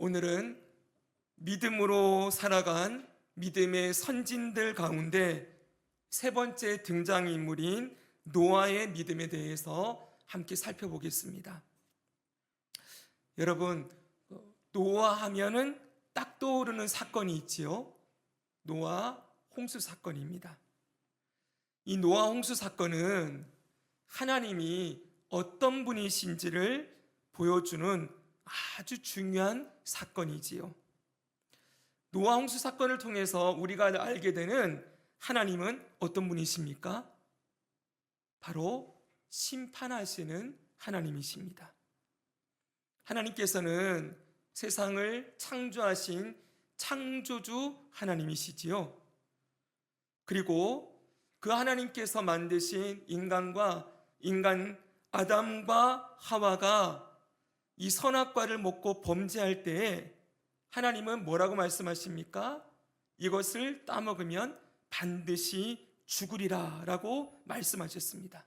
오늘은 믿음으로 살아간 믿음의 선진들 가운데 세 번째 등장인물인 노아의 믿음에 대해서 함께 살펴보겠습니다. 여러분, 노아 하면은 딱 떠오르는 사건이 있지요. 노아 홍수 사건입니다. 이 노아 홍수 사건은 하나님이 어떤 분이신지를 보여주는 아주 중요한 사건이지요. 노아 홍수 사건을 통해서 우리가 알게 되는 하나님은 어떤 분이십니까? 바로 심판하시는 하나님이십니다. 하나님께서는 세상을 창조하신 창조주 하나님이시지요. 그리고 그 하나님께서 만드신 인간 아담과 하와가 이 선악과를 먹고 범죄할 때에 하나님은 뭐라고 말씀하십니까? 이것을 따먹으면 반드시 죽으리라 라고 말씀하셨습니다.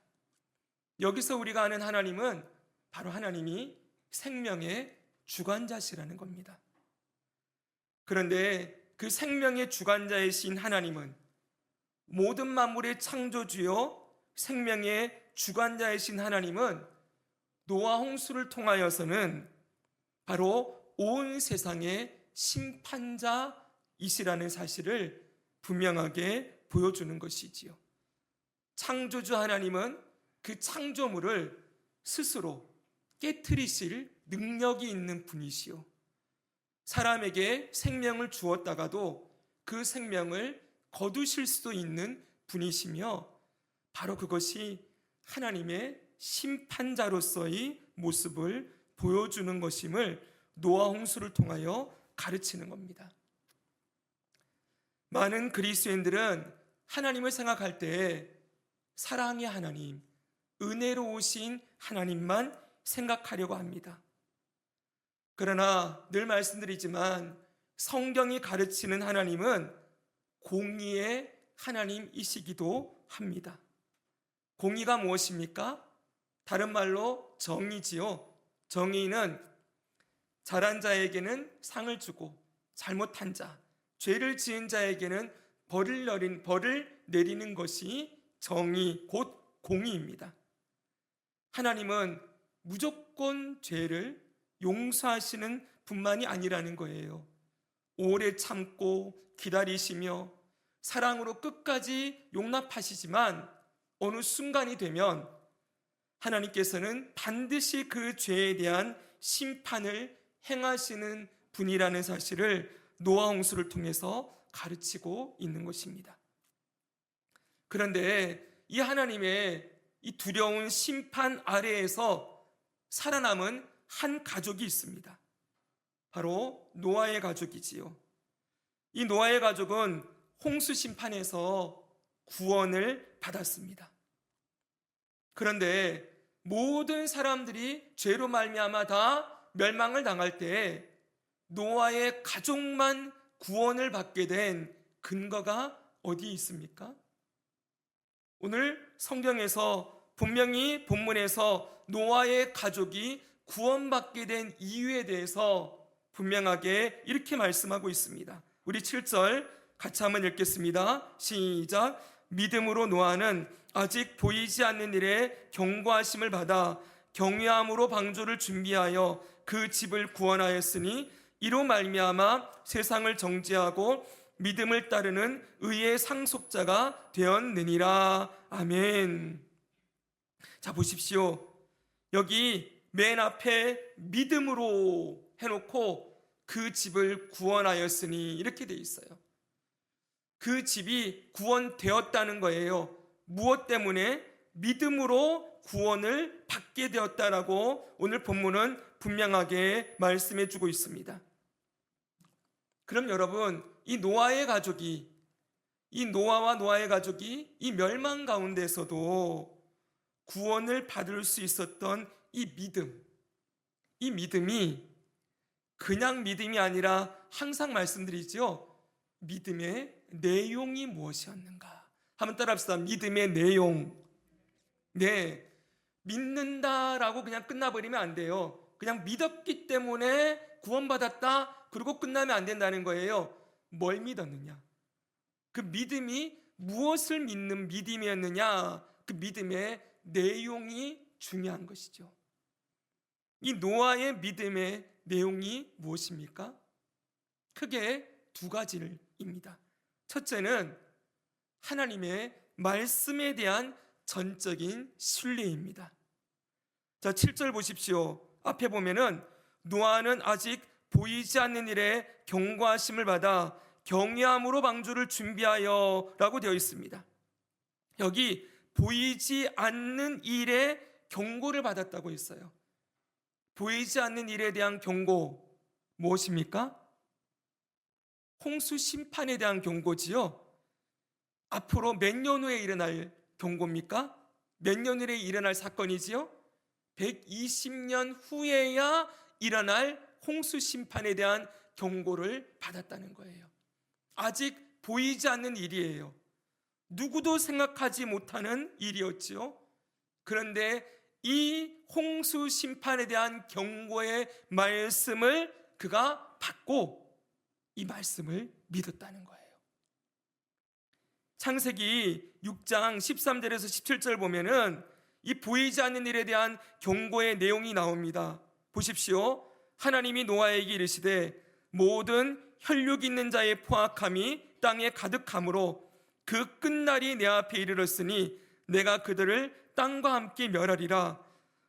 여기서 우리가 아는 하나님은 바로 하나님이 생명의 주관자시라는 겁니다. 그런데 그 생명의 주관자이신 하나님은 모든 만물의 창조주요 생명의 주관자이신 하나님은 노아 홍수를 통하여서는 바로 온 세상의 심판자이시라는 사실을 분명하게 보여주는 것이지요. 창조주 하나님은 그 창조물을 스스로 깨트리실 능력이 있는 분이시요, 사람에게 생명을 주었다가도 그 생명을 거두실 수도 있는 분이시며, 바로 그것이 하나님의 심판자로서의 모습을 보여주는 것임을 노아 홍수를 통하여 가르치는 겁니다. 많은 그리스도인들은 하나님을 생각할 때 사랑의 하나님, 은혜로우신 하나님만 생각하려고 합니다. 그러나 늘 말씀드리지만 성경이 가르치는 하나님은 공의의 하나님이시기도 합니다. 공의가 무엇입니까? 다른 말로 정의지요. 정의는 잘한 자에게는 상을 주고 잘못한 자, 죄를 지은 자에게는 벌을 내리는 것이 정의, 곧 공의입니다. 하나님은 무조건 죄를 용서하시는 분만이 아니라는 거예요. 오래 참고 기다리시며 사랑으로 끝까지 용납하시지만 어느 순간이 되면 하나님께서는 반드시 그 죄에 대한 심판을 행하시는 분이라는 사실을 노아 홍수를 통해서 가르치고 있는 것입니다. 그런데 이 하나님의 이 두려운 심판 아래에서 살아남은 한 가족이 있습니다. 바로 노아의 가족이지요. 이 노아의 가족은 홍수 심판에서 구원을 받았습니다. 그런데 모든 사람들이 죄로 말미암아 다 멸망을 당할 때 노아의 가족만 구원을 받게 된 근거가 어디에 있습니까? 오늘 성경에서 분명히 본문에서 노아의 가족이 구원받게 된 이유에 대해서 분명하게 이렇게 말씀하고 있습니다. 우리 7절 같이 한번 읽겠습니다. 시작. 믿음으로 노아는 아직 보이지 않는 일에 경고하심을 받아 경외함으로 방주를 준비하여 그 집을 구원하였으니 이로 말미암아 세상을 정죄하고 믿음을 따르는 의의 상속자가 되었느니라. 아멘. 자, 보십시오. 여기 맨 앞에 믿음으로 해놓고 그 집을 구원하였으니 이렇게 돼 있어요. 그 집이 구원되었다는 거예요. 무엇 때문에? 믿음으로 구원을 받게 되었다라고 오늘 본문은 분명하게 말씀해 주고 있습니다. 그럼 여러분, 이 노아와 노아의 가족이 이 멸망 가운데서도 구원을 받을 수 있었던 이 믿음이 그냥 믿음이 아니라 항상 말씀드리죠. 믿음의 내용이 무엇이었는가? 한번 따라합시다. 믿음의 내용. 네, 믿는다라고 그냥 끝나버리면 안 돼요. 그냥 믿었기 때문에 구원받았다 그리고 끝나면 안 된다는 거예요. 뭘 믿었느냐? 그 믿음이 무엇을 믿는 믿음이었느냐? 그 믿음의 내용이 중요한 것이죠. 이 노아의 믿음의 내용이 무엇입니까? 크게 두 가지입니다. 첫째는 하나님의 말씀에 대한 전적인 신뢰입니다. 자, 7절 보십시오. 앞에 보면은 노아는 아직 보이지 않는 일에 경고하심을 받아 경외함으로 방주를 준비하여 라고 되어 있습니다. 여기 보이지 않는 일에 경고를 받았다고 했어요. 보이지 않는 일에 대한 경고 무엇입니까? 홍수 심판에 대한 경고지요. 앞으로 몇 년 후에 일어날 경고입니까? 몇 년 후에 일어날 사건이지요? 120년 후에야 일어날 홍수 심판에 대한 경고를 받았다는 거예요. 아직 보이지 않는 일이에요. 누구도 생각하지 못하는 일이었지요. 그런데 이 홍수 심판에 대한 경고의 말씀을 그가 받고 이 말씀을 믿었다는 거예요. 창세기 6장 13절에서 17절 보면은 이 보이지 않는 일에 대한 경고의 내용이 나옵니다. 보십시오. 하나님이 노아에게 이르시되 모든 혈육 있는 자의 포악함이 땅에 가득함으로 그 끝날이 내 앞에 이르렀으니 내가 그들을 땅과 함께 멸하리라.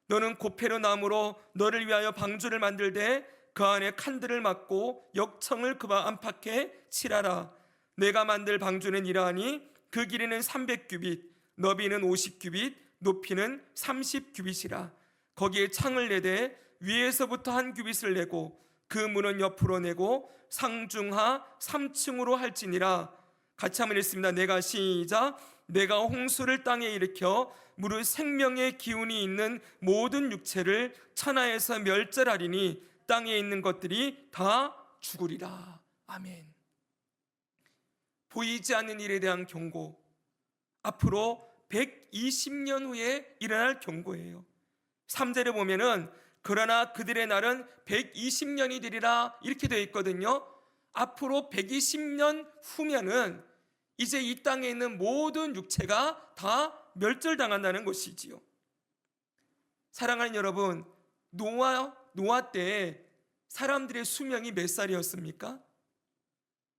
너는 고페로 나무로 너를 위하여 방주를 만들되 그 안에 칸들을 막고 역청을 그 안팎에 칠하라. 내가 만들 방주는 이러하니 그 길이는 300규빗, 너비는 50규빗, 높이는 30규빗이라. 거기에 창을 내되 위에서부터 한 규빗을 내고 그 문은 옆으로 내고 상중하 3층으로 할지니라. 같이 한번 읽습니다. 내가 시작. 내가 홍수를 땅에 일으켜 무릇 생명의 기운이 있는 모든 육체를 천하에서 멸절하리니 땅에 있는 것들이 다 죽으리라. 아멘. 보이지 않는 일에 대한 경고, 앞으로 120년 후에 일어날 경고예요. 3절에 보면은 그러나 그들의 날은 120년이 되리라 이렇게 되어 있거든요. 앞으로 120년 후면은 이제 이 땅에 있는 모든 육체가 다 멸절당한다는 것이지요. 사랑하는 여러분, 노아 때 사람들의 수명이 몇 살이었습니까?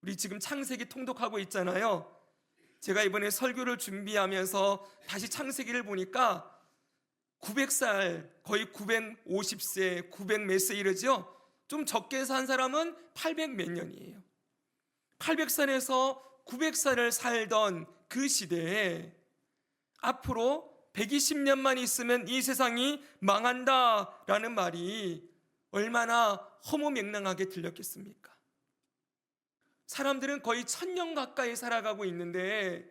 우리 지금 창세기 통독하고 있잖아요. 제가 이번에 설교를 준비하면서 다시 창세기를 보니까 900살, 거의 950세, 900 몇 세 이러죠. 좀 적게 산 사람은 800 몇 년이에요. 800살에서 900살을 살던 그 시대에 앞으로 120년만 있으면 이 세상이 망한다라는 말이 얼마나 허무맹랑하게 들렸겠습니까? 사람들은 거의 1000년 가까이 살아가고 있는데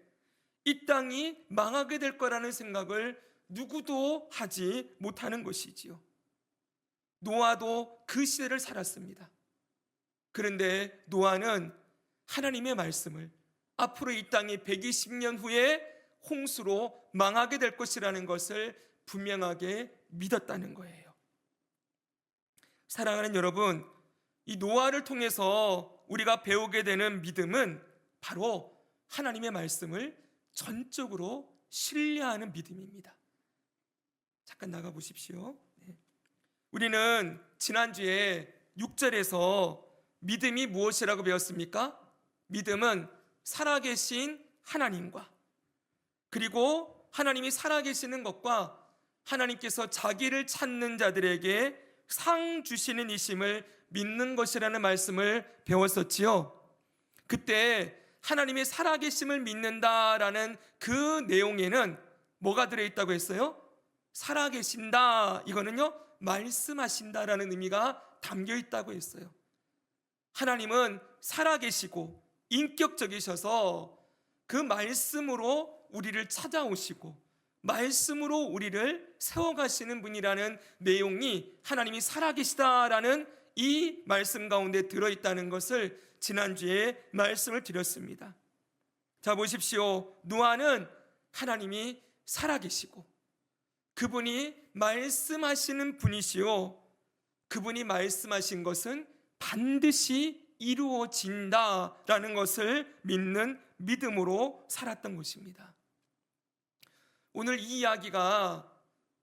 이 땅이 망하게 될 거라는 생각을 누구도 하지 못하는 것이지요. 노아도 그 시대를 살았습니다. 그런데 노아는 하나님의 말씀을 앞으로 이 땅이 120년 후에 홍수로 망하게 될 것이라는 것을 분명하게 믿었다는 거예요. 사랑하는 여러분, 이 노아를 통해서 우리가 배우게 되는 믿음은 바로 하나님의 말씀을 전적으로 신뢰하는 믿음입니다. 잠깐 나가 보십시오. 우리는 지난주에 6절에서 믿음이 무엇이라고 배웠습니까? 믿음은 살아계신 하나님과 그리고 하나님이 살아계시는 것과 하나님께서 자기를 찾는 자들에게 상 주시는 이심을 믿는 것이라는 말씀을 배웠었지요. 그때 하나님의 살아계심을 믿는다라는 그 내용에는 뭐가 들어있다고 했어요? 살아계신다, 이거는요 말씀하신다라는 의미가 담겨있다고 했어요. 하나님은 살아계시고 인격적이셔서 그 말씀으로 우리를 찾아오시고 말씀으로 우리를 세워가시는 분이라는 내용이 하나님이 살아계시다라는 이 말씀 가운데 들어있다는 것을 지난주에 말씀을 드렸습니다. 자 보십시오. 노아는 하나님이 살아계시고 그분이 말씀하시는 분이시요 그분이 말씀하신 것은 반드시 이루어진다라는 것을 믿는 믿음으로 살았던 것입니다. 오늘 이 이야기가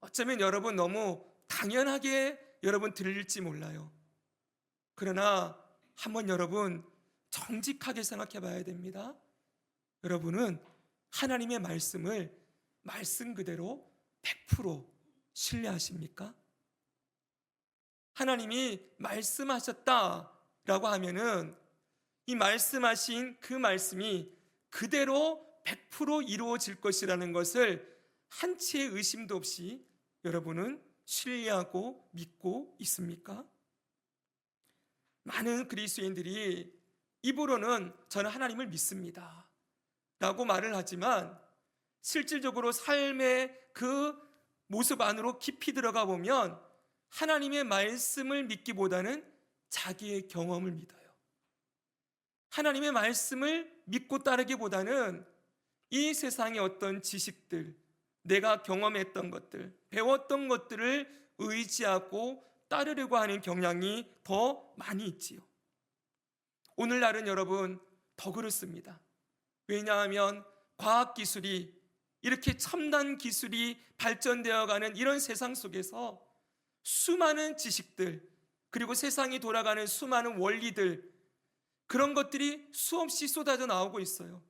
어쩌면 여러분 너무 당연하게 여러분 들릴지 몰라요. 그러나 한번 여러분 정직하게 생각해 봐야 됩니다. 여러분은 하나님의 말씀을 말씀 그대로 100% 신뢰하십니까? 하나님이 말씀하셨다라고 하면은 이 말씀하신 그 말씀이 그대로 100% 이루어질 것이라는 것을 한치의 의심도 없이 여러분은 신뢰하고 믿고 있습니까? 많은 그리스도인들이 입으로는 저는 하나님을 믿습니다 라고 말을 하지만 실질적으로 삶의 그 모습 안으로 깊이 들어가 보면 하나님의 말씀을 믿기보다는 자기의 경험을 믿어요. 하나님의 말씀을 믿고 따르기보다는 이 세상의 어떤 지식들, 내가 경험했던 것들, 배웠던 것들을 의지하고 따르려고 하는 경향이 더 많이 있지요. 오늘날은 여러분 더 그렇습니다. 왜냐하면 과학기술이 이렇게 첨단 기술이 발전되어가는 이런 세상 속에서 수많은 지식들, 그리고 세상이 돌아가는 수많은 원리들, 그런 것들이 수없이 쏟아져 나오고 있어요.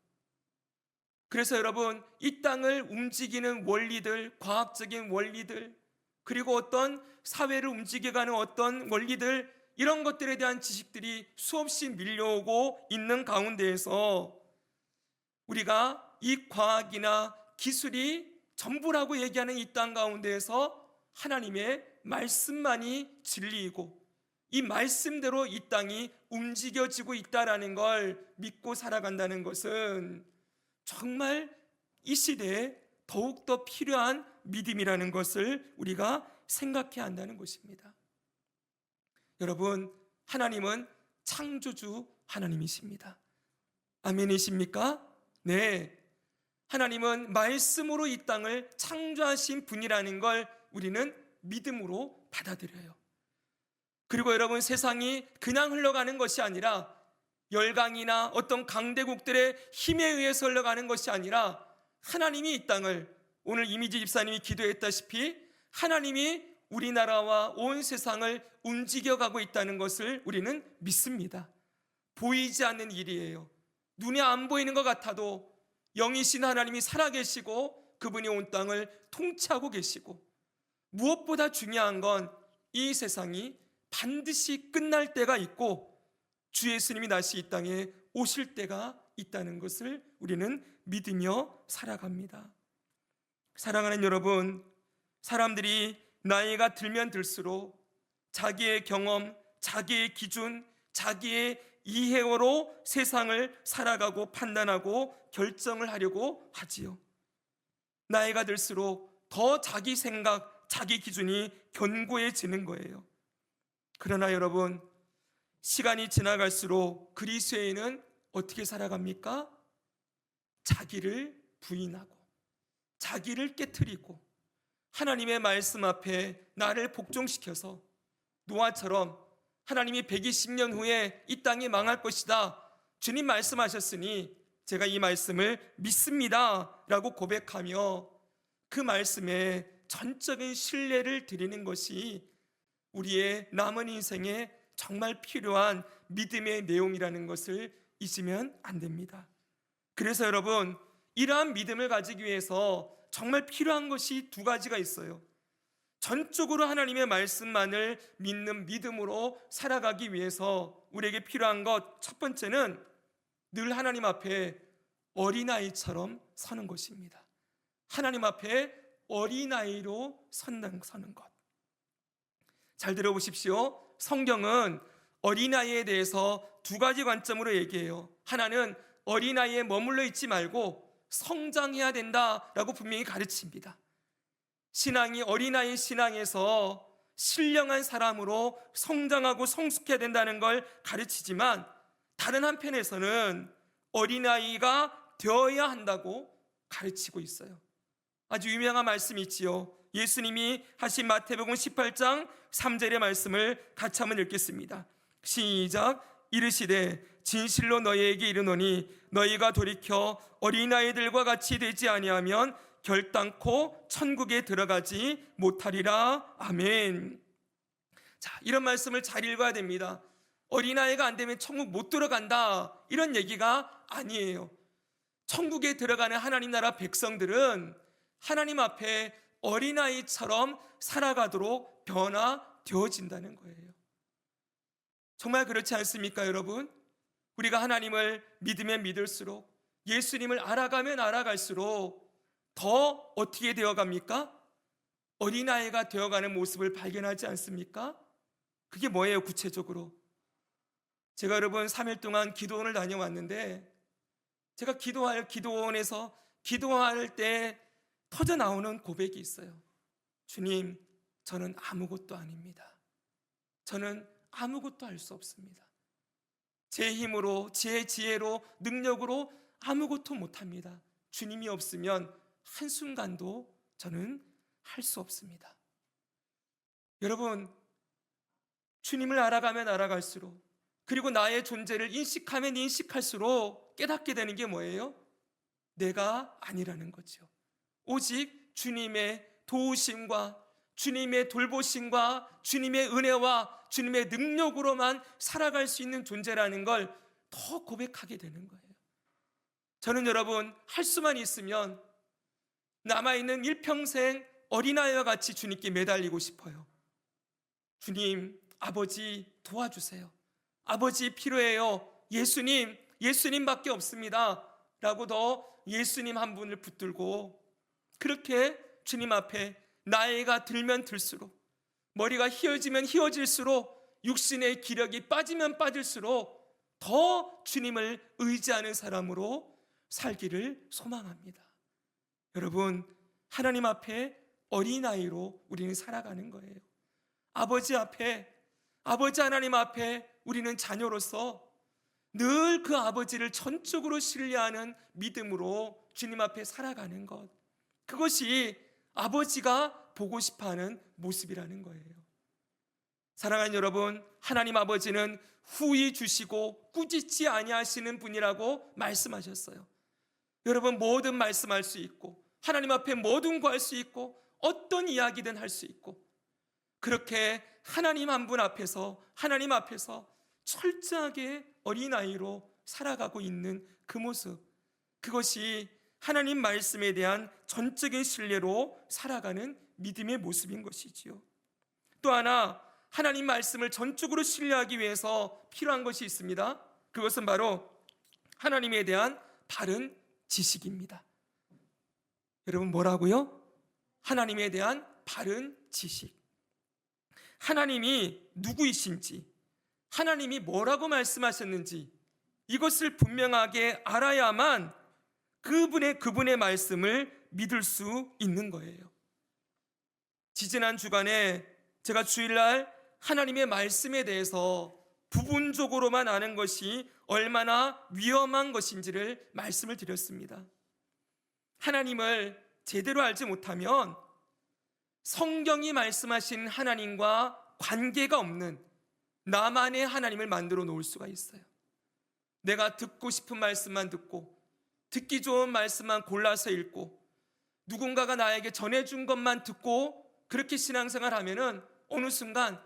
그래서 여러분 이 땅을 움직이는 원리들, 과학적인 원리들, 그리고 어떤 사회를 움직여가는 어떤 원리들, 이런 것들에 대한 지식들이 수없이 밀려오고 있는 가운데에서 우리가 이 과학이나 기술이 전부라고 얘기하는 이 땅 가운데에서 하나님의 말씀만이 진리이고 이 말씀대로 이 땅이 움직여지고 있다라는 걸 믿고 살아간다는 것은 정말 이 시대에 더욱더 필요한 믿음이라는 것을 우리가 생각해야 한다는 것입니다. 여러분, 하나님은 창조주 하나님이십니다. 아멘이십니까? 네. 하나님은 말씀으로 이 땅을 창조하신 분이라는 걸 우리는 믿음으로 받아들여요. 그리고 여러분, 세상이 그냥 흘러가는 것이 아니라 열강이나 어떤 강대국들의 힘에 의해서 흘러가는 것이 아니라 하나님이 이 땅을, 오늘 이미지 집사님이 기도했다시피 하나님이 우리나라와 온 세상을 움직여가고 있다는 것을 우리는 믿습니다. 보이지 않는 일이에요. 눈에 안 보이는 것 같아도 영이신 하나님이 살아계시고 그분이 온 땅을 통치하고 계시고, 무엇보다 중요한 건 이 세상이 반드시 끝날 때가 있고 주 예수님이 다시 이 땅에 오실 때가 있다는 것을 우리는 믿으며 살아갑니다. 사랑하는 여러분, 사람들이 나이가 들면 들수록 자기의 경험, 자기의 기준, 자기의 이해로 세상을 살아가고 판단하고 결정을 하려고 하지요. 나이가 들수록 더 자기 생각, 자기 기준이 견고해지는 거예요. 그러나 여러분, 시간이 지나갈수록 그리스도인은 어떻게 살아갑니까? 자기를 부인하고 자기를 깨트리고 하나님의 말씀 앞에 나를 복종시켜서 노아처럼 하나님이 120년 후에 이 땅이 망할 것이다, 주님 말씀하셨으니 제가 이 말씀을 믿습니다 라고 고백하며 그 말씀에 전적인 신뢰를 드리는 것이 우리의 남은 인생에 정말 필요한 믿음의 내용이라는 것을 잊으면 안 됩니다. 그래서 여러분, 이러한 믿음을 가지기 위해서 정말 필요한 것이 두 가지가 있어요. 전적으로 하나님의 말씀만을 믿는 믿음으로 살아가기 위해서 우리에게 필요한 것, 첫 번째는 늘 하나님 앞에 어린아이처럼 서는 것입니다. 하나님 앞에 어린아이로 서는 것. 잘 들어보십시오. 성경은 어린아이에 대해서 두 가지 관점으로 얘기해요. 하나는 어린아이에 머물러 있지 말고 성장해야 된다라고 분명히 가르칩니다. 신앙이 어린아이 신앙에서 신령한 사람으로 성장하고 성숙해야 된다는 걸 가르치지만, 다른 한편에서는 어린아이가 되어야 한다고 가르치고 있어요. 아주 유명한 말씀이 있지요. 예수님이 하신 마태복음 18장 3절의 말씀을 같이 한번 읽겠습니다. 시작. 이르시되 진실로 너희에게 이르노니 너희가 돌이켜 어린아이들과 같이 되지 아니하면 결단코 천국에 들어가지 못하리라. 아멘. 자, 이런 말씀을 잘 읽어야 됩니다. 어린아이가 안 되면 천국 못 들어간다, 이런 얘기가 아니에요. 천국에 들어가는 하나님 나라 백성들은 하나님 앞에 어린아이처럼 살아가도록 변화되어진다는 거예요. 정말 그렇지 않습니까, 여러분? 우리가 하나님을 믿으면 믿을수록, 예수님을 알아가면 알아갈수록 더 어떻게 되어갑니까? 어린아이가 되어가는 모습을 발견하지 않습니까? 그게 뭐예요, 구체적으로? 제가 여러분 3일 동안 기도원을 다녀왔는데, 제가 기도원에서 기도할 때 터져 나오는 고백이 있어요. 주님, 저는 아무것도 아닙니다. 저는 아무것도 할 수 없습니다. 제 힘으로, 제 지혜로, 능력으로 아무것도 못합니다. 주님이 없으면 한순간도 저는 할 수 없습니다. 여러분, 주님을 알아가면 알아갈수록, 그리고 나의 존재를 인식하면 인식할수록 깨닫게 되는 게 뭐예요? 내가 아니라는 거죠. 오직 주님의 도우심과 주님의 돌보심과 주님의 은혜와 주님의 능력으로만 살아갈 수 있는 존재라는 걸 더 고백하게 되는 거예요. 저는 여러분, 할 수만 있으면 남아있는 일평생 어린아이와 같이 주님께 매달리고 싶어요. 주님, 아버지 도와주세요. 아버지 필요해요. 예수님밖에 없습니다. 라고 더 예수님 한 분을 붙들고, 그렇게 주님 앞에 나이가 들면 들수록, 머리가 휘어지면 휘어질수록, 육신의 기력이 빠지면 빠질수록 더 주님을 의지하는 사람으로 살기를 소망합니다. 여러분, 하나님 앞에 어린아이로 우리는 살아가는 거예요. 아버지 하나님 앞에 우리는 자녀로서 늘 그 아버지를 전적으로 신뢰하는 믿음으로 주님 앞에 살아가는 것, 그것이 아버지가 보고 싶어하는 모습이라는 거예요. 사랑하는 여러분, 하나님 아버지는 후히 주시고 꾸짖지 아니하시는 분이라고 말씀하셨어요. 여러분, 뭐든 말씀할 수 있고, 하나님 앞에 뭐든 구할 수 있고, 어떤 이야기든 할 수 있고, 그렇게 하나님 한 분 앞에서, 하나님 앞에서 철저하게 어린아이로 살아가고 있는 그 모습, 그것이 하나님 말씀에 대한 전적인 신뢰로 살아가는 믿음의 모습인 것이지요. 또 하나, 하나님 말씀을 전적으로 신뢰하기 위해서 필요한 것이 있습니다. 그것은 바로 하나님에 대한 바른 지식입니다. 여러분, 뭐라고요? 하나님에 대한 바른 지식. 하나님이 누구이신지, 하나님이 뭐라고 말씀하셨는지, 이것을 분명하게 알아야만 그분의 말씀을 믿을 수 있는 거예요. 지지난 주간에 제가 주일날 하나님의 말씀에 대해서 부분적으로만 아는 것이 얼마나 위험한 것인지를 말씀을 드렸습니다. 하나님을 제대로 알지 못하면 성경이 말씀하신 하나님과 관계가 없는 나만의 하나님을 만들어 놓을 수가 있어요. 내가 듣고 싶은 말씀만 듣고, 듣기 좋은 말씀만 골라서 읽고, 누군가가 나에게 전해준 것만 듣고 그렇게 신앙생활 하면은 어느 순간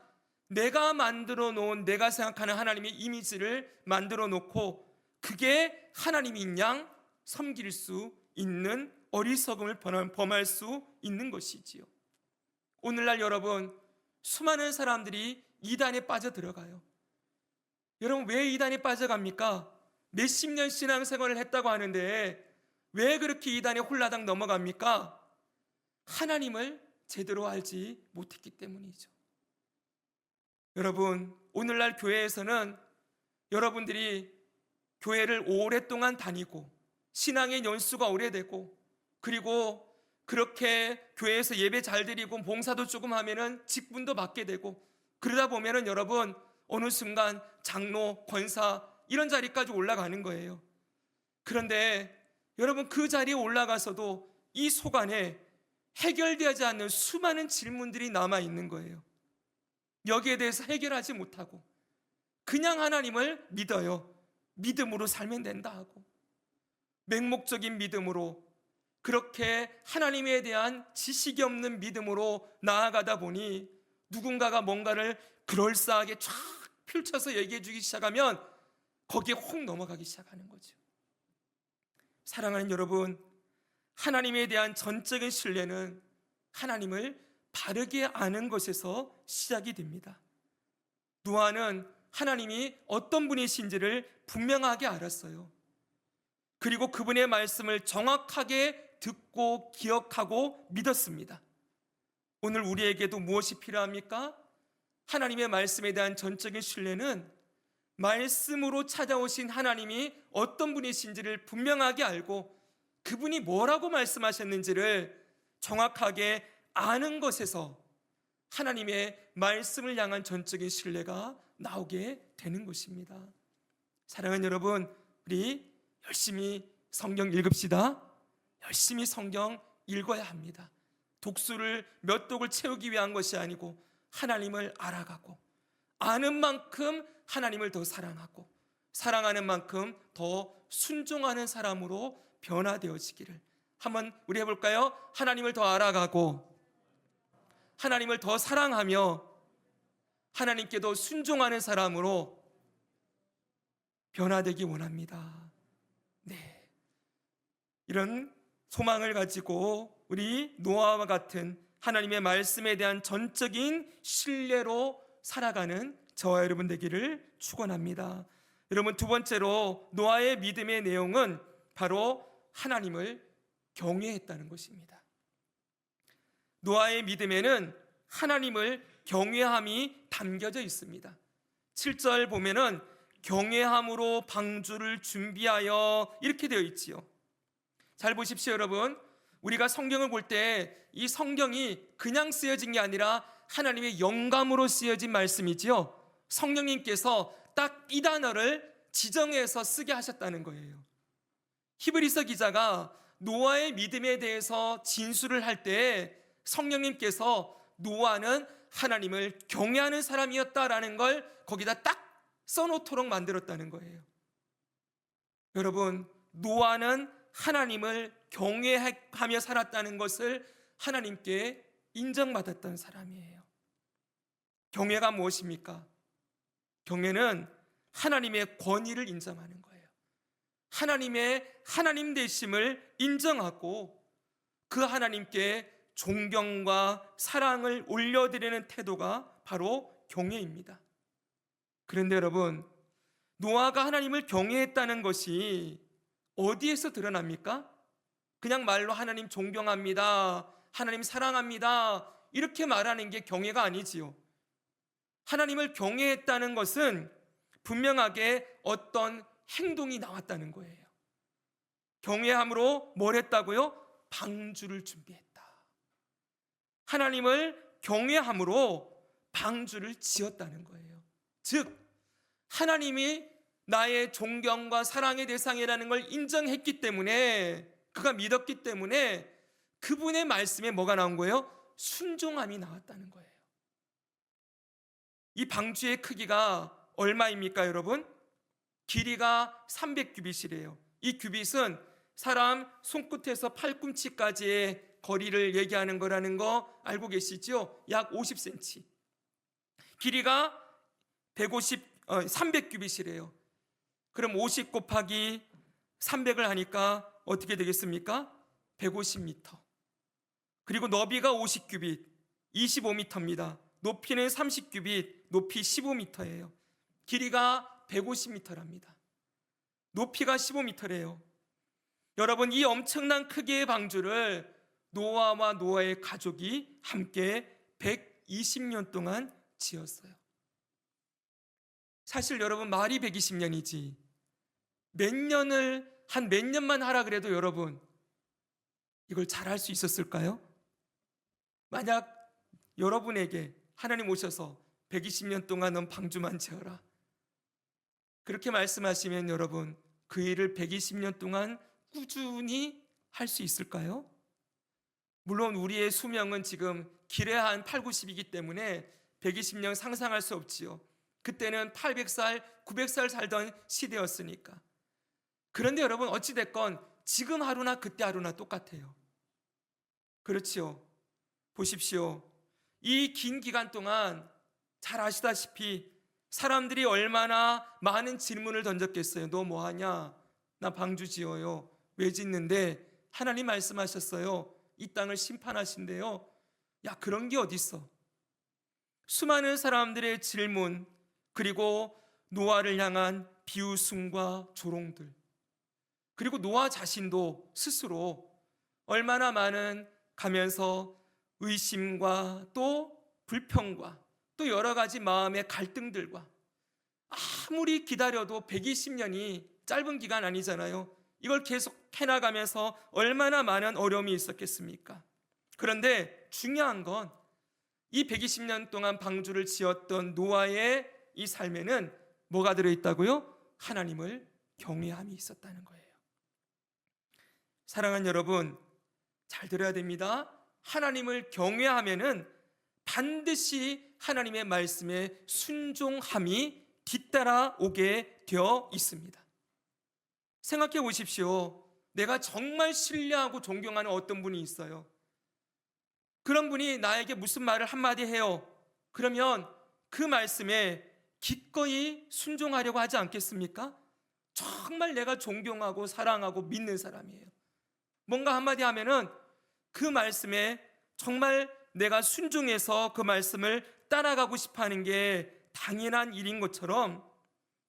내가 만들어 놓은, 내가 생각하는 하나님의 이미지를 만들어 놓고 그게 하나님인 양 섬길 수 있는 어리석음을 범할 수 있는 것이지요. 오늘날 여러분, 수많은 사람들이 이단에 빠져들어가요. 여러분, 왜 이단에 빠져갑니까? 몇십 년 신앙생활을 했다고 하는데 왜 그렇게 이단에 홀라당 넘어갑니까? 하나님을 제대로 알지 못했기 때문이죠. 여러분, 오늘날 교회에서는 여러분들이 교회를 오랫동안 다니고 신앙의 연수가 오래되고, 그리고 그렇게 교회에서 예배 잘 드리고 봉사도 조금 하면은 직분도 받게 되고, 그러다 보면은 여러분 어느 순간 장로, 권사 이런 자리까지 올라가는 거예요. 그런데 여러분, 그 자리에 올라가서도 이 속 안에 해결되지 않는 수많은 질문들이 남아 있는 거예요. 여기에 대해서 해결하지 못하고 그냥 하나님을 믿어요. 믿음으로 살면 된다 하고 맹목적인 믿음으로 그렇게 하나님에 대한 지식이 없는 믿음으로 나아가다 보니 누군가가 뭔가를 그럴싸하게 쫙 펼쳐서 얘기해 주기 시작하면 거기에 혹 넘어가기 시작하는 거죠. 사랑하는 여러분, 하나님에 대한 전적인 신뢰는 하나님을 바르게 아는 것에서 시작이 됩니다. 노아는 하나님이 어떤 분이신지를 분명하게 알았어요. 그리고 그분의 말씀을 정확하게 듣고 기억하고 믿었습니다. 오늘 우리에게도 무엇이 필요합니까? 하나님의 말씀에 대한 전적인 신뢰는 말씀으로 찾아오신 하나님이 어떤 분이신지를 분명하게 알고 그분이 뭐라고 말씀하셨는지를 정확하게 아는 것에서 하나님의 말씀을 향한 전적인 신뢰가 나오게 되는 것입니다. 사랑하는 여러분, 우리 열심히 성경 읽읍시다. 열심히 성경 읽어야 합니다. 독수를 몇 독을 채우기 위한 것이 아니고 하나님을 알아가고 아는 만큼 하나님을 더 사랑하고 사랑하는 만큼 더 순종하는 사람으로 변화되어지기를 한번 우리 해볼까요? 하나님을 더 알아가고 하나님을 더 사랑하며 하나님께 더 순종하는 사람으로 변화되기 원합니다. 네, 이런 소망을 가지고 우리 노아와 같은 하나님의 말씀에 대한 전적인 신뢰로 살아가는 저와 여러분 되기를 축원합니다. 여러분, 두 번째로 노아의 믿음의 내용은 바로 하나님을 경외했다는 것입니다. 노아의 믿음에는 하나님을 경외함이 담겨져 있습니다. 7절 보면은 경외함으로 방주를 준비하여 이렇게 되어 있지요. 잘 보십시오, 여러분. 우리가 성경을 볼 때 이 성경이 그냥 쓰여진 게 아니라 하나님의 영감으로 쓰여진 말씀이지요. 성령님께서 딱 이 단어를 지정해서 쓰게 하셨다는 거예요. 히브리서 기자가 노아의 믿음에 대해서 진술을 할 때 성령님께서 노아는 하나님을 경외하는 사람이었다라는 걸 거기다 딱 써놓도록 만들었다는 거예요. 여러분, 노아는 하나님을 경외하며 살았다는 것을 하나님께 인정받았던 사람이에요. 경외가 무엇입니까? 경외는 하나님의 권위를 인정하는 거예요. 하나님의 하나님 되심을 인정하고 그 하나님께 존경과 사랑을 올려드리는 태도가 바로 경외입니다. 그런데 여러분, 노아가 하나님을 경외했다는 것이 어디에서 드러납니까? 그냥 말로 하나님 존경합니다, 하나님 사랑합니다 이렇게 말하는 게 경외가 아니지요. 하나님을 경외했다는 것은 분명하게 어떤 행동이 나왔다는 거예요. 경외함으로 뭘 했다고요? 방주를 준비했다. 하나님을 경외함으로 방주를 지었다는 거예요. 즉 하나님이 나의 존경과 사랑의 대상이라는 걸 인정했기 때문에, 그가 믿었기 때문에 그분의 말씀에 뭐가 나온 거예요? 순종함이 나왔다는 거예요. 이 방주의 크기가 얼마입니까, 여러분? 길이가 300규빗이래요. 이 규빗은 사람 손끝에서 팔꿈치까지의 거리를 얘기하는 거라는 거 알고 계시죠? 약 50cm. 길이가 300규빗이래요. 그럼 50 곱하기 300을 하니까 어떻게 되겠습니까? 150m. 그리고 너비가 50규빗, 25m입니다. 높이는 30규빗, 높이 15m예요. 길이가 150m랍니다. 높이가 15m래요. 여러분, 이 엄청난 크기의 방주를 노아와 노아의 가족이 함께 120년 동안 지었어요. 사실 여러분, 말이 120년이지 몇 년만 하라 그래도 여러분 이걸 잘할 수 있었을까요? 만약 여러분에게 하나님 오셔서 120년 동안 넌 방주만 지어라 그렇게 말씀하시면 여러분 그 일을 120년 동안 꾸준히 할 수 있을까요? 물론 우리의 수명은 지금 길어야 한 8, 90이기 때문에 120년 상상할 수 없지요. 그때는 800살, 900살 살던 시대였으니까. 그런데 여러분 어찌됐건 지금 하루나 그때 하루나 똑같아요. 그렇지요. 보십시오. 이 긴 기간 동안 잘 아시다시피 사람들이 얼마나 많은 질문을 던졌겠어요. 너 뭐하냐? 나 방주 지어요. 왜 짓는데? 하나님 말씀하셨어요. 이 땅을 심판하신대요. 야, 그런 게 어딨어? 수많은 사람들의 질문, 그리고 노아를 향한 비웃음과 조롱들, 그리고 노아 자신도 스스로 얼마나 많은 가면서 의심과 또 불평과 또 여러 가지 마음의 갈등들과, 아무리 기다려도 120년이 짧은 기간 아니잖아요. 이걸 계속 해나가면서 얼마나 많은 어려움이 있었겠습니까? 그런데 중요한 건 이 120년 동안 방주를 지었던 노아의 이 삶에는 뭐가 들어있다고요? 하나님을 경외함이 있었다는 거예요. 사랑하는 여러분, 잘 들어야 됩니다. 하나님을 경외하면은 반드시 하나님의 말씀에 순종함이 뒤따라오게 되어 있습니다. 생각해 보십시오. 내가 정말 신뢰하고 존경하는 어떤 분이 있어요. 그런 분이 나에게 무슨 말을 한마디 해요. 그러면 그 말씀에 기꺼이 순종하려고 하지 않겠습니까? 정말 내가 존경하고 사랑하고 믿는 사람이에요. 뭔가 한마디 하면은 그 말씀에 정말 내가 순종해서 그 말씀을 따라가고 싶어 하는 게 당연한 일인 것처럼,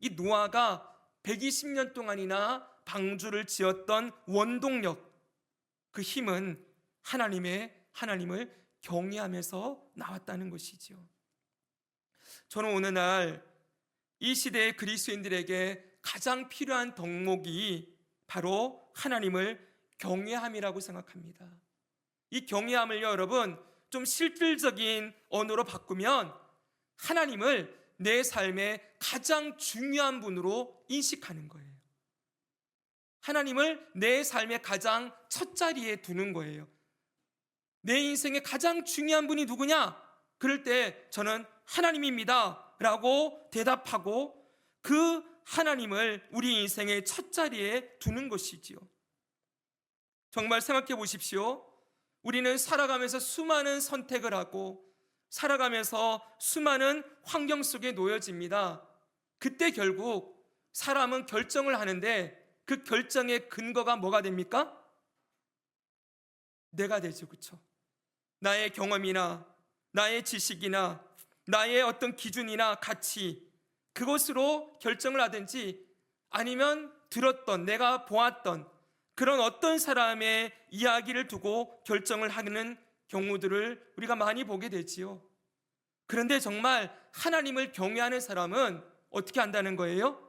이 노아가 120년 동안이나 방주를 지었던 원동력, 그 힘은 하나님을 경외하면서 나왔다는 것이지요. 저는 오늘날 이 시대의 그리스도인들에게 가장 필요한 덕목이 바로 하나님을 경외함이라고 생각합니다. 이 경외함을 여러분 좀 실질적인 언어로 바꾸면 하나님을 내 삶의 가장 중요한 분으로 인식하는 거예요. 하나님을 내 삶의 가장 첫 자리에 두는 거예요. 내 인생의 가장 중요한 분이 누구냐? 그럴 때 저는 하나님입니다 라고 대답하고 그 하나님을 우리 인생의 첫 자리에 두는 것이지요. 정말 생각해 보십시오. 우리는 살아가면서 수많은 선택을 하고 살아가면서 수많은 환경 속에 놓여집니다. 그때 결국 사람은 결정을 하는데 그 결정의 근거가 뭐가 됩니까? 내가 되죠. 그렇죠? 나의 경험이나 나의 지식이나 나의 어떤 기준이나 가치, 그것으로 결정을 하든지 아니면 들었던, 내가 보았던 그런 어떤 사람의 이야기를 두고 결정을 하는 경우들을 우리가 많이 보게 되지요. 그런데 정말 하나님을 경외하는 사람은 어떻게 한다는 거예요?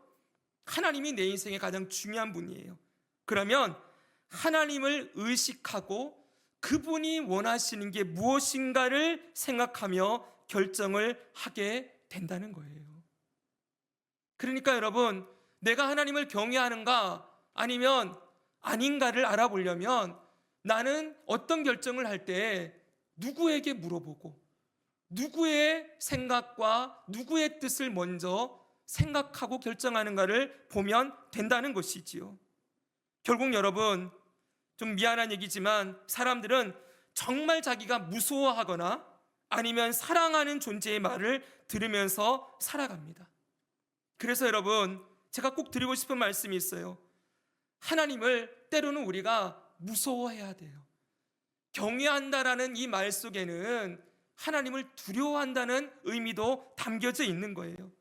하나님이 내 인생의 가장 중요한 분이에요. 그러면 하나님을 의식하고 그분이 원하시는 게 무엇인가를 생각하며 결정을 하게 된다는 거예요. 그러니까 여러분, 내가 하나님을 경외하는가 아니면 아닌가를 알아보려면 나는 어떤 결정을 할 때 누구에게 물어보고 누구의 생각과 누구의 뜻을 먼저 생각하고 결정하는가를 보면 된다는 것이지요. 결국 여러분, 좀 미안한 얘기지만 사람들은 정말 자기가 무서워하거나 아니면 사랑하는 존재의 말을 들으면서 살아갑니다. 그래서 여러분, 제가 꼭 드리고 싶은 말씀이 있어요. 하나님을 때로는 우리가 무서워해야 돼요. 경외한다라는 이 말 속에는 하나님을 두려워한다는 의미도 담겨져 있는 거예요.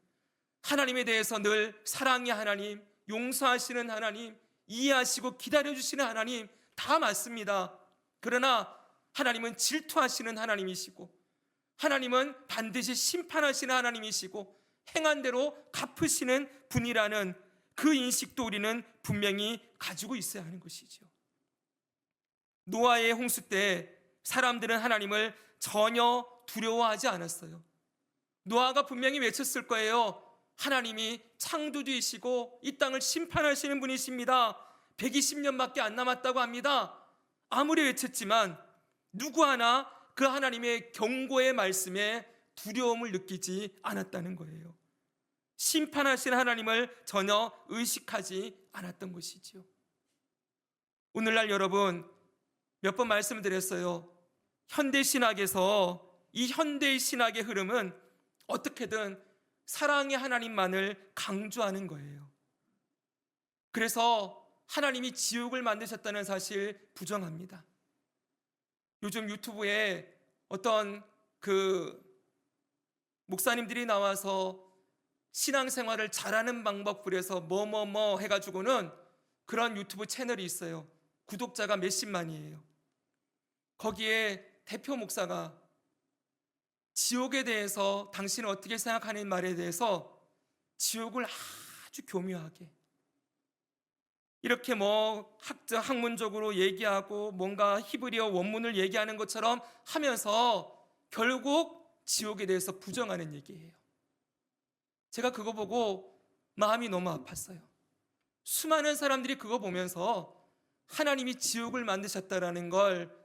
하나님에 대해서 늘 사랑의 하나님, 용서하시는 하나님, 이해하시고 기다려주시는 하나님 다 맞습니다. 그러나 하나님은 질투하시는 하나님이시고 하나님은 반드시 심판하시는 하나님이시고 행한 대로 갚으시는 분이라는 그 인식도 우리는 분명히 가지고 있어야 하는 것이죠. 노아의 홍수 때 사람들은 하나님을 전혀 두려워하지 않았어요. 노아가 분명히 외쳤을 거예요. 하나님이 창조주이시고 이 땅을 심판하시는 분이십니다. 120년밖에 안 남았다고 합니다. 아무리 외쳤지만 누구 하나 그 하나님의 경고의 말씀에 두려움을 느끼지 않았다는 거예요. 심판하신 하나님을 전혀 의식하지 않았던 것이지요. 오늘날 여러분, 몇 번 말씀을 드렸어요. 현대신학에서 이 현대신학의 흐름은 어떻게든 사랑의 하나님만을 강조하는 거예요. 그래서 하나님이 지옥을 만드셨다는 사실 부정합니다. 요즘 유튜브에 어떤 목사님들이 나와서 신앙생활을 잘하는 방법 그래서 뭐뭐뭐 해가지고는 그런 유튜브 채널이 있어요. 구독자가 몇십만이에요. 거기에 대표 목사가 지옥에 대해서 당신은 어떻게 생각하는 말에 대해서 지옥을 아주 교묘하게 이렇게 학문적으로 얘기하고 뭔가 히브리어 원문을 얘기하는 것처럼 하면서 결국 지옥에 대해서 부정하는 얘기예요. 제가 그거 보고 마음이 너무 아팠어요. 수많은 사람들이 그거 보면서 하나님이 지옥을 만드셨다라는 걸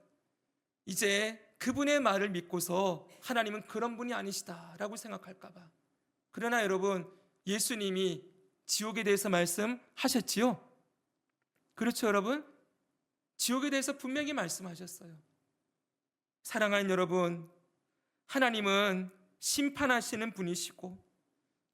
이제 그분의 말을 믿고서 하나님은 그런 분이 아니시다라고 생각할까 봐. 그러나 여러분, 예수님이 지옥에 대해서 말씀하셨지요? 그렇죠, 여러분? 지옥에 대해서 분명히 말씀하셨어요. 사랑하는 여러분, 하나님은 심판하시는 분이시고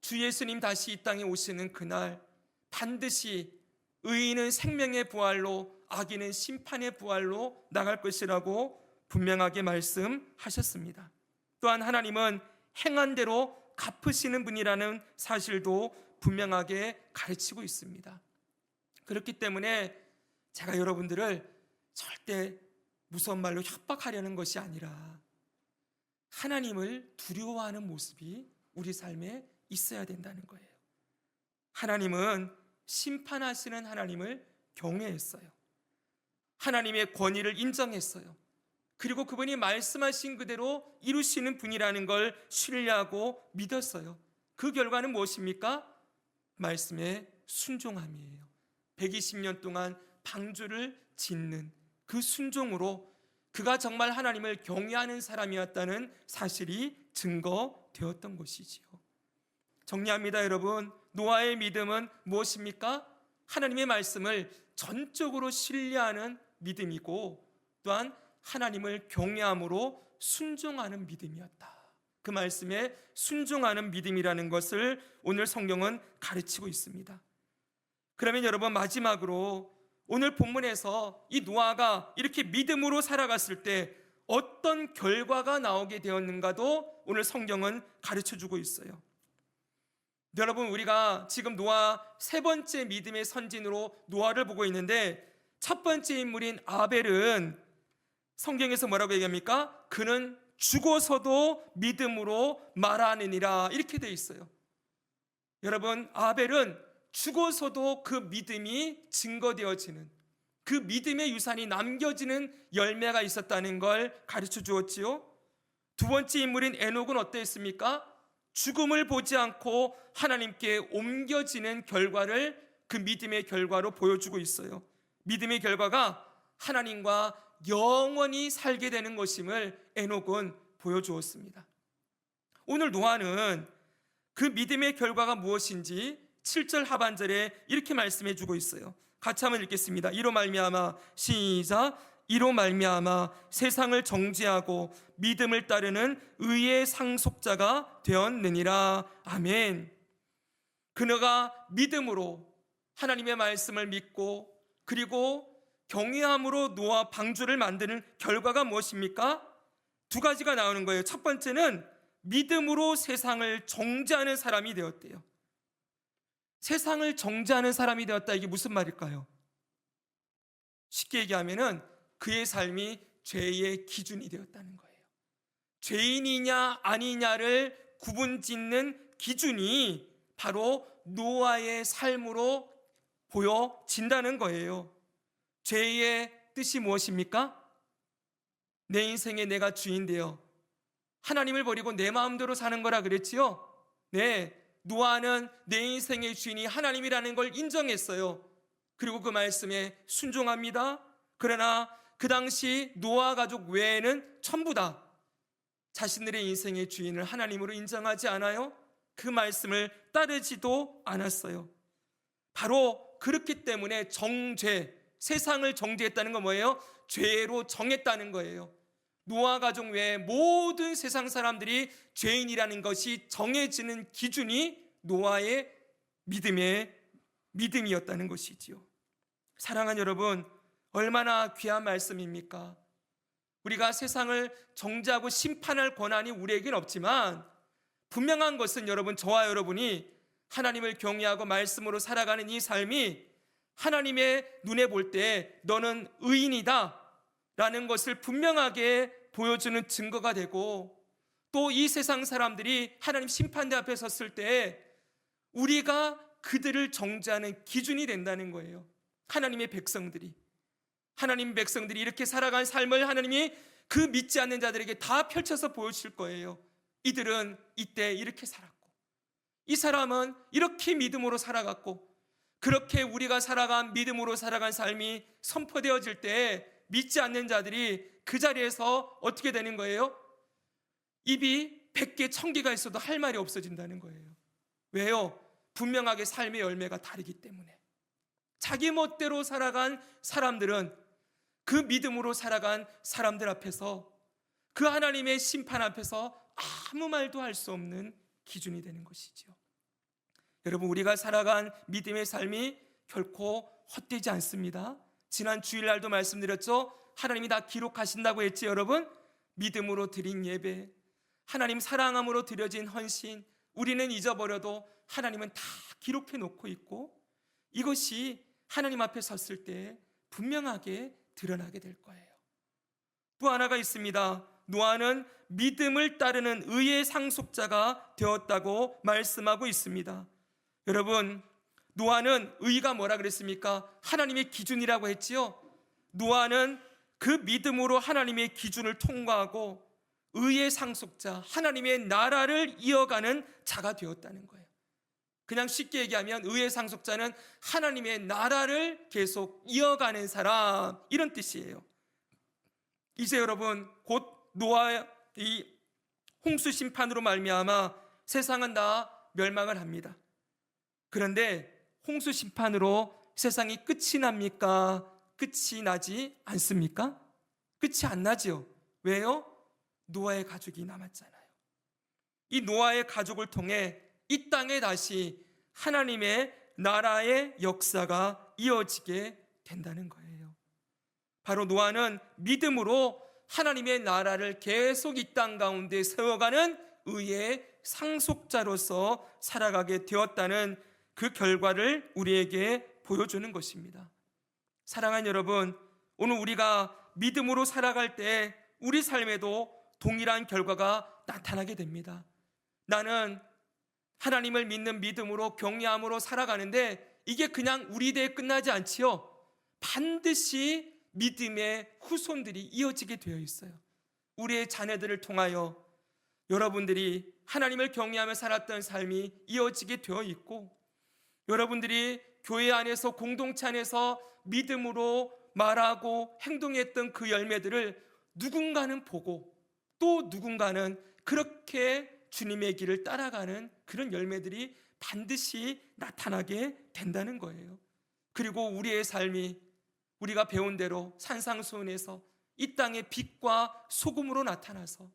주 예수님 다시 이 땅에 오시는 그날 반드시 의인은 생명의 부활로 악인은 심판의 부활로 나갈 것이라고 분명하게 말씀하셨습니다. 또한 하나님은 행한 대로 갚으시는 분이라는 사실도 분명하게 가르치고 있습니다. 그렇기 때문에 제가 여러분들을 절대 무서운 말로 협박하려는 것이 아니라 하나님을 두려워하는 모습이 우리 삶에 있어야 된다는 거예요. 하나님은 심판하시는 하나님을 경외했어요. 하나님의 권위를 인정했어요. 그리고 그분이 말씀하신 그대로 이루시는 분이라는 걸 신뢰하고 믿었어요. 그 결과는 무엇입니까? 말씀에 순종함이에요. 120년 동안 방주를 짓는 그 순종으로 그가 정말 하나님을 경외하는 사람이었다는 사실이 증거되었던 것이지요. 정리합니다, 여러분. 노아의 믿음은 무엇입니까? 하나님의 말씀을 전적으로 신뢰하는 믿음이고 또한 하나님을 경외함으로 순종하는 믿음이었다. 그 말씀에 순종하는 믿음이라는 것을 오늘 성경은 가르치고 있습니다. 그러면 여러분, 마지막으로 오늘 본문에서 이 노아가 이렇게 믿음으로 살아갔을 때 어떤 결과가 나오게 되었는가도 오늘 성경은 가르쳐주고 있어요. 여러분, 우리가 지금 노아 세 번째 믿음의 선진으로 노아를 보고 있는데 첫 번째 인물인 아벨은 성경에서 뭐라고 얘기합니까? 그는 죽어서도 믿음으로 말하느니라 이렇게 돼 있어요. 여러분, 아벨은 죽어서도 그 믿음이 증거되어지는 그 믿음의 유산이 남겨지는 열매가 있었다는 걸 가르쳐 주었지요. 두 번째 인물인 에녹은 어땠습니까? 죽음을 보지 않고 하나님께 옮겨지는 결과를 그 믿음의 결과로 보여주고 있어요. 믿음의 결과가 하나님과 영원히 살게 되는 것임을 에녹은 보여주었습니다. 오늘 노아는 그 믿음의 결과가 무엇인지 7절 하반절에 이렇게 말씀해 주고 있어요. 같이 한번 읽겠습니다. 이로 말미암아, 시작. 이로 말미암아 세상을 정죄하고 믿음을 따르는 의의 상속자가 되었느니라. 아멘. 그너가 믿음으로 하나님의 말씀을 믿고 그리고 경외함으로 노아 방주를 만드는 결과가 무엇입니까? 두 가지가 나오는 거예요. 첫 번째는 믿음으로 세상을 정죄하는 사람이 되었대요. 세상을 정죄하는 사람이 되었다. 이게 무슨 말일까요? 쉽게 얘기하면은 그의 삶이 죄의 기준이 되었다는 거예요. 죄인이냐 아니냐를 구분짓는 기준이 바로 노아의 삶으로 보여진다는 거예요. 죄의 뜻이 무엇입니까? 내 인생에 내가 주인되어 하나님을 버리고 내 마음대로 사는 거라 그랬지요? 네, 노아는 내 인생의 주인이 하나님이라는 걸 인정했어요. 그리고 그 말씀에 순종합니다. 그러나 그 당시 노아 가족 외에는 전부 다 자신들의 인생의 주인을 하나님으로 인정하지 않아요. 그 말씀을 따르지도 않았어요. 바로 그렇기 때문에 정죄, 세상을 정죄했다는 건 뭐예요? 죄로 정했다는 거예요. 노아 가족 외에 모든 세상 사람들이 죄인이라는 것이 정해지는 기준이 노아의 믿음이었다는 것이지요. 사랑하는 여러분, 얼마나 귀한 말씀입니까? 우리가 세상을 정죄하고 심판할 권한이 우리에겐 없지만 분명한 것은 여러분, 저와 여러분이 하나님을 경외하고 말씀으로 살아가는 이 삶이 하나님의 눈에 볼 때 너는 의인이다 라는 것을 분명하게 보여주는 증거가 되고, 또 이 세상 사람들이 하나님 심판대 앞에 섰을 때 우리가 그들을 정죄하는 기준이 된다는 거예요. 하나님의 백성들이 이렇게 살아간 삶을 하나님이 그 믿지 않는 자들에게 다 펼쳐서 보여줄 거예요. 이들은 이때 이렇게 살았고, 이 사람은 이렇게 믿음으로 살아갔고, 그렇게 우리가 살아간 믿음으로 살아간 삶이 선포되어질 때 믿지 않는 자들이 그 자리에서 어떻게 되는 거예요? 입이 100개 1000개가 있어도 할 말이 없어진다는 거예요. 왜요? 분명하게 삶의 열매가 다르기 때문에. 자기 멋대로 살아간 사람들은 그 믿음으로 살아간 사람들 앞에서, 그 하나님의 심판 앞에서 아무 말도 할 수 없는 기준이 되는 것이죠. 여러분, 우리가 살아간 믿음의 삶이 결코 헛되지 않습니다. 지난 주일날도 말씀드렸죠. 하나님이 다 기록하신다고 했지 여러분. 믿음으로 드린 예배, 하나님 사랑함으로 드려진 헌신, 우리는 잊어버려도 하나님은 다 기록해 놓고 있고, 이것이 하나님 앞에 섰을 때 분명하게 드러나게 될 거예요. 또 하나가 있습니다. 노아는 믿음을 따르는 의의 상속자가 되었다고 말씀하고 있습니다. 여러분, 노아는 의가 뭐라 그랬습니까? 하나님의 기준이라고 했지요. 노아는 그 믿음으로 하나님의 기준을 통과하고 의의 상속자, 하나님의 나라를 이어가는 자가 되었다는 거예요. 그냥 쉽게 얘기하면 의의 상속자는 하나님의 나라를 계속 이어가는 사람, 이런 뜻이에요. 이제 여러분, 곧 노아의 이 홍수 심판으로 말미암아 세상은 다 멸망을 합니다. 그런데 홍수 심판으로 세상이 끝이 납니까? 끝이 나지 않습니까? 끝이 안 나지요. 왜요? 노아의 가족이 남았잖아요. 이 노아의 가족을 통해 이 땅에 다시 하나님의 나라의 역사가 이어지게 된다는 거예요. 바로 노아는 믿음으로 하나님의 나라를 계속 이 땅 가운데 세워가는 의의 상속자로서 살아가게 되었다는 그 결과를 우리에게 보여주는 것입니다. 사랑하는 여러분, 오늘 우리가 믿음으로 살아갈 때 우리 삶에도 동일한 결과가 나타나게 됩니다. 나는 하나님을 믿는 믿음으로 경외함으로 살아가는데 이게 그냥 우리 대에 끝나지 않지요. 반드시 믿음의 후손들이 이어지게 되어 있어요. 우리의 자녀들을 통하여 여러분들이 하나님을 경외하며 살았던 삶이 이어지게 되어 있고, 여러분들이 교회 안에서 공동체 안에서 믿음으로 말하고 행동했던 그 열매들을 누군가는 보고 또 누군가는 그렇게 주님의 길을 따라가는 그런 열매들이 반드시 나타나게 된다는 거예요. 그리고 우리의 삶이 우리가 배운 대로 산상수훈에서 이 땅의 빛과 소금으로 나타나서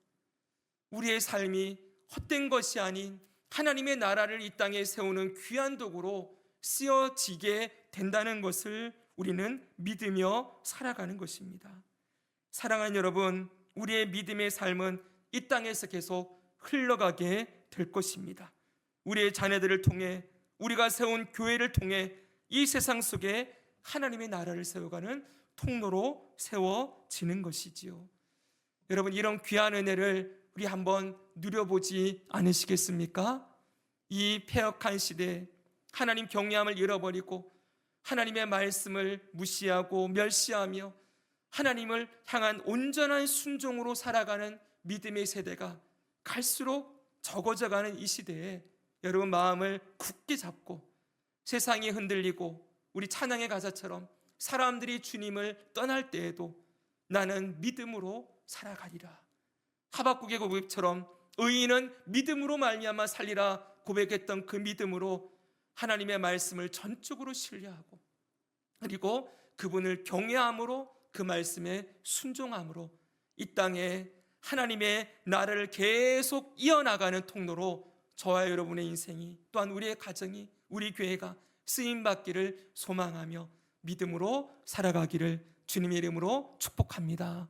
우리의 삶이 헛된 것이 아닌 하나님의 나라를 이 땅에 세우는 귀한 도구로 쓰여지게 된다는 것을 우리는 믿으며 살아가는 것입니다. 사랑하는 여러분, 우리의 믿음의 삶은 이 땅에서 계속 흘러가게 될 것입니다. 우리의 자녀들을 통해, 우리가 세운 교회를 통해 이 세상 속에 하나님의 나라를 세워가는 통로로 세워지는 것이지요. 여러분, 이런 귀한 은혜를 우리 한번 누려보지 않으시겠습니까? 이 패역한 시대, 하나님 경외함을 잃어버리고 하나님의 말씀을 무시하고 멸시하며 하나님을 향한 온전한 순종으로 살아가는 믿음의 세대가 갈수록 적어져가는 이 시대에 여러분 마음을 굳게 잡고, 세상이 흔들리고 우리 찬양의 가사처럼 사람들이 주님을 떠날 때에도 나는 믿음으로 살아가리라. 하박국의 고백처럼 의인은 믿음으로 말미암아 살리라 고백했던 그 믿음으로 하나님의 말씀을 전적으로 신뢰하고, 그리고 그분을 경외함으로, 그 말씀에 순종함으로 이 땅에 하나님의 나라를 계속 이어나가는 통로로 저와 여러분의 인생이, 또한 우리의 가정이, 우리 교회가 쓰임받기를 소망하며 믿음으로 살아가기를 주님의 이름으로 축복합니다.